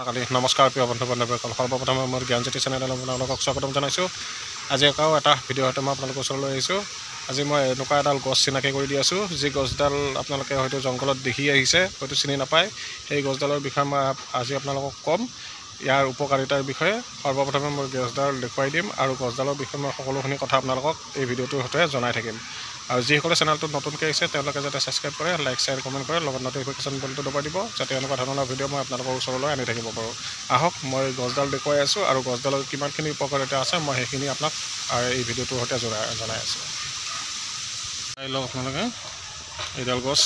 কালি নমস্কাৰ প্ৰিয় বন্ধু বান্ধৱীসকল, সৰ্বপ্ৰথমে মোৰ জ্ঞানজ্যোতি চেনেললৈ আপোনালোকক স্বাগতম জনাইছোঁ। আজি আকৌ এটা ভিডিঅ' সৈতে মই আপোনালোকৰ ওচৰলৈ আহিছোঁ। আজি মই এনেকুৱা এডাল গছ চিনাকি কৰি দি আছোঁ, যি গছডাল আপোনালোকে হয়তো জংঘলত দেখি আহিছে, হয়তো চিনি নাপায়। সেই গছডালৰ বিষয়ে মই আজি আপোনালোকক ক'ম, ইয়াৰ উপকাৰিতাৰ বিষয়ে। সৰ্বপ্ৰথমে মই গছডাল দেখুৱাই দিম আৰু গছডালৰ বিষয়ে মই সকলোখিনি কথা আপোনালোকক এই ভিডিঅ'টোৰ সৈতে জনাই থাকিম। আৰু যিসকলে চেনেলটোত নতুনকৈ আহিছে তেওঁলোকে যাতে ছাবস্ক্ৰাইব কৰে, লাইক শ্বেয়াৰ কমেণ্ট কৰে, লগত নটিফিকেশ্যন বেলটো দবাই দিব, যাতে এনেকুৱা ধৰণৰ ভিডিঅ' মই আপোনালোকৰ ওচৰলৈ আনি থাকিব পাৰোঁ। আহক, মই গছডাল দেখুৱাই আছোঁ আৰু গছডালৰ কিমানখিনি উপকাৰিতা আছে মই সেইখিনি আপোনাক এই ভিডিঅ'টোৰ সৈতে জনাই আছোঁ। চাই লওক আপোনালোকে, এইডাল গছ,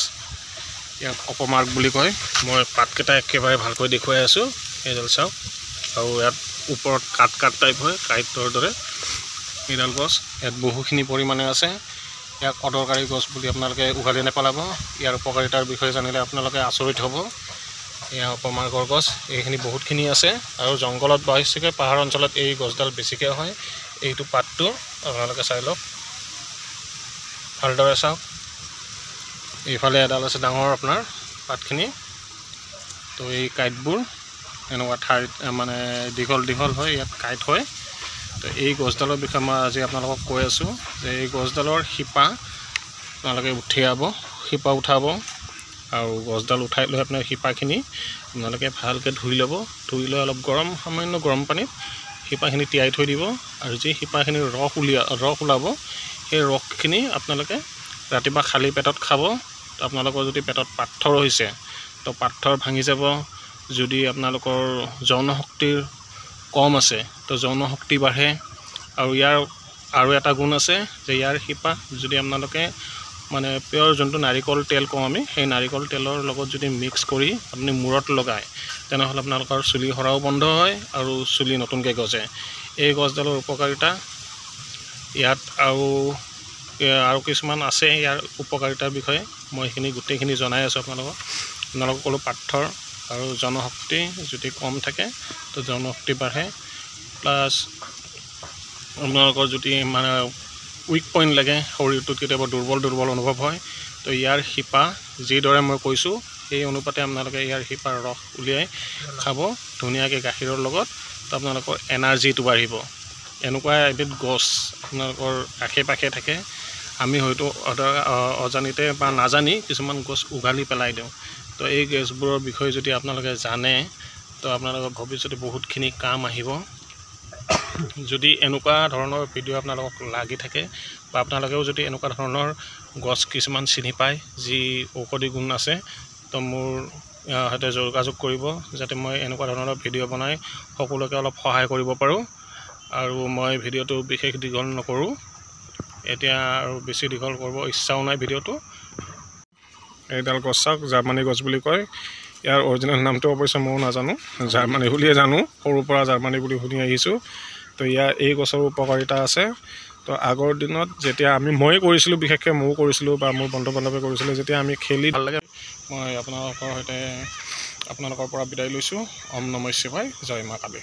ইয়াক অপমাৰ্ক বুলি কয়। মই পাতকেইটা একেবাৰে ভালকৈ দেখুৱাই আছোঁ, এইডাল চাওক। আৰু ইয়াত ওপৰত কাট টাইপ হয়, কাঁইটৰ দৰে এইডাল গছ। ইয়াত বহুখিনি পৰিমাণে আছে। ইয়াক অদৰকাৰী গছ বুলি আপোনালোকে উঘালি নেপেলাব। ইয়াৰ উপকাৰিতাৰ বিষয়ে জানিলে আপোনালোকে আচৰিত হ'ব। এয়া অপমাৰ্কৰ গছ, এইখিনি বহুতখিনি আছে আৰু জংঘলত বিশেষকৈ পাহাৰ অঞ্চলত এই গছডাল বেছিকৈ হয়। এইটো পাতটো আপোনালোকে চাই লওক, ভালদৰে চাওক। এইফালে এডাল আছে ডাঙৰ আপোনাৰ পাতখিনি। তো এই কাঁইটবোৰ এনেকুৱা ঠাইত মানে দীঘল হয়, ইয়াত কাঁইট হয়। তো এই গছডালৰ বিষয়ে মই আজি আপোনালোকক কৈ আছোঁ যে এই গছডালৰ শিপা আপোনালোকে শিপা উঠাব আৰু গছডাল উঠাই লৈ আপোনাৰ শিপাখিনি আপোনালোকে ভালকৈ ধুই ল'ব। ধুই লৈ অলপ সামান্য গৰম পানীত শিপাখিনি তিয়াই থৈ দিব। আৰু যি শিপাখিনিৰ ৰস ওলাব, সেই ৰসখিনি আপোনালোকে ৰাতিপুৱা খালী পেটত খাব। আপোনালোকৰ যদি পেটত পাথৰ হৈছে তো পাথৰ ভাঙি যাব। যদি আপোনালোকৰ যৌনশক্তিৰ কম আছে তো যৌনশক্তি বাঢ়ে। আৰু ইয়াৰ আৰু এটা গুণ আছে যে ইয়াৰ শিপা যদি আপোনালোকে মানে পিয়ৰ যোনটো নাৰিকল তেল কওঁ আমি, সেই নাৰিকল তেলৰ লগত যদি মিক্স কৰি আপুনি মূৰত লগায়, তেনেহ'লে আপোনালোকৰ চুলি সৰাও বন্ধ হয় আৰু চুলি নতুনকৈ গজে। এই গছডালৰ উপকাৰিতা ইয়াত আৰু কিছুমান আছে। ইয়াৰ উপকাৰিতাৰ বিষয়ে মই সেইখিনি গোটেইখিনি জনাই আছোঁ আপোনালোকক ক'লোঁ। পাথৰ আৰু যৌনশক্তি যদি কম থাকে তো যৌনশক্তি বাঢ়ে। প্লাছ আপোনালোকৰ যদি মানে উইক পইণ্ট লাগে, শৰীৰটোত কেতিয়াবা দুৰ্বল অনুভৱ হয়, তো ইয়াৰ শিপা যিদৰে মই কৈছোঁ সেই অনুপাতে আপোনালোকে ইয়াৰ শিপাৰ ৰস উলিয়াই খাব ধুনীয়াকৈ গাখীৰৰ লগত। তো আপোনালোকৰ এনাৰ্জিটো বাঢ়িব। এনেকুৱা এবিধ গছ আপোনালোকৰ আশে পাশে থাকে। আমি হয়তো অজানিতে বা নাজানি কিছুমান গছ উঘালি পেলাই দিওঁ। তো এই গছবোৰৰ বিষয়ে যদি আপোনালোকে জানে তো আপোনালোকৰ ভৱিষ্যতে বহুতখিনি কাম আহিব। যদি এনেকুৱা ধৰণৰ ভিডিঅ' আপোনালোকক লাগি থাকে বা আপোনালোকেও যদি এনেকুৱা ধৰণৰ গছ কিছুমান চিনি পায় যি ঔষধি গুণ আছে, তো মোৰ সৈতে যোগাযোগ কৰিব, যাতে মই এনেকুৱা ধৰণৰ ভিডিঅ' বনাই সকলোকে অলপ সহায় কৰিব পাৰোঁ। আৰু মই ভিডিঅ'টো বিশেষ দীঘল নকৰোঁ এতিয়া, আৰু বেছি দীঘল কৰিব ইচ্ছাও নাই ভিডিঅ'টো। এইডাল গছ চাওক, জাৰ্মানী গছ বুলি কয়। ইয়াৰ অৰিজিনেল নামটো অৱশ্যে ময়ো নাজানো, জাৰ্মানী বুলিয়ে জানো, সৰুৰ পৰা জাৰ্মানী বুলি শুনি আহিছোঁ। তো এই গছৰ উপকাৰিতা আছে। তো আগৰ দিনত যেতিয়া মই কৰিছিলোঁ, বিশেষকৈ ময়ো কৰিছিলোঁ বা মোৰ বন্ধু বান্ধৱে কৰিছিলোঁ, যেতিয়া আমি খেলি ভাল লাগে। মই আপোনালোকৰ পৰা বিদায় লৈছোঁ। ওম নমঃ শিৱায়, জয় মা কালী।